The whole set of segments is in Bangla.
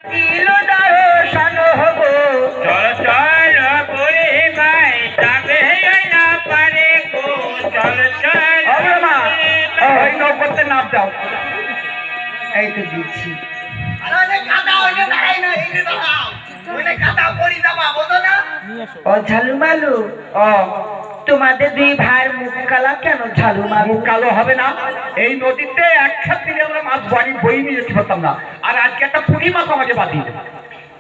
দিল দর্শন হব চল চল করে ভাই যাবে না পারে গো চল চল হবে মা ওই নৌকোতে নাম দাও এই তো দিচ্ছি ও ঝালু মালু ও তোমাদের দুই ভাইয়ের মুখ কালা কেন? ঝালু মালু কালো হবে না? এই নদীতে একসাথে দিলে আমরা মাছ বাড়ি বই নিয়ে যেতে পারতাম না, আর আজকে একটা পুঁটি মাছ আমাকে বাঁধিয়ে দেবে।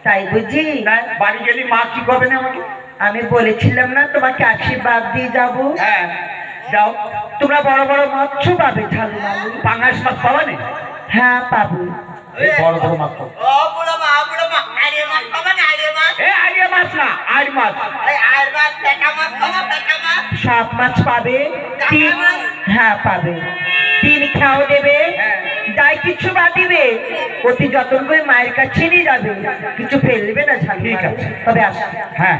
তাই বুঝি না? বাড়ি গেলে মা কি করবে না আমাকে? আমি বলেছিলাম না তোমাকে আশীর্বাদ দিয়ে যাবো? হ্যাঁ যাও। তোমরা বড় বড় মৎস্য পাবে ঝালু মালু। পাঙাশ মাছ পাবা না? হ্যাঁ পাবো। বড় বড় মাছ পাবো। সব মাছ পাবে। হ্যাঁ পাবে। তিন খাও দেবে, যাই কিছু বাঁধিবে অতি যত্ন করে মায়ের কাছে নিয়ে যাবে, কিছু ফেলবে না। ঠিক আছে তবে আস। হ্যাঁ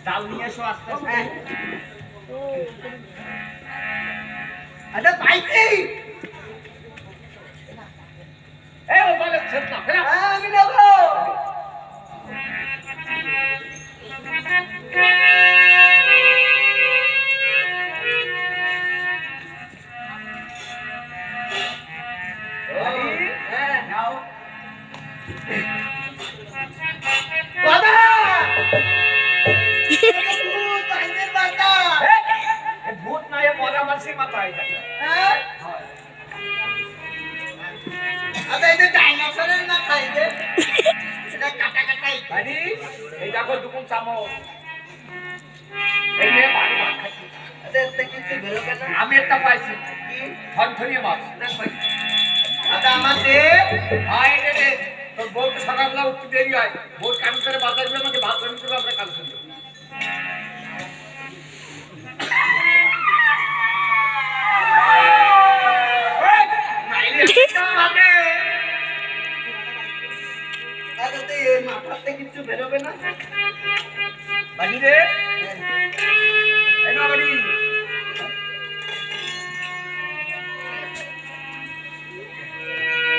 চাল নিয়ে এসো আস্তে আস্তে। আচ্ছা পাইছি আমি নেবো। ভূত না মজা মানসি মাথায় এই দেখো দুপুর চামচ আমি একটা পাইছি থনথনিয়ে মাছ। তোর বউকে সকালবেলা উঠতে দেরি হয়, বউ কান করে বাজার দিয়ে আমাকে ভাত রান্না করে আমরা কান শুনবো। কিছু বেরোবে না বাড়ি রে।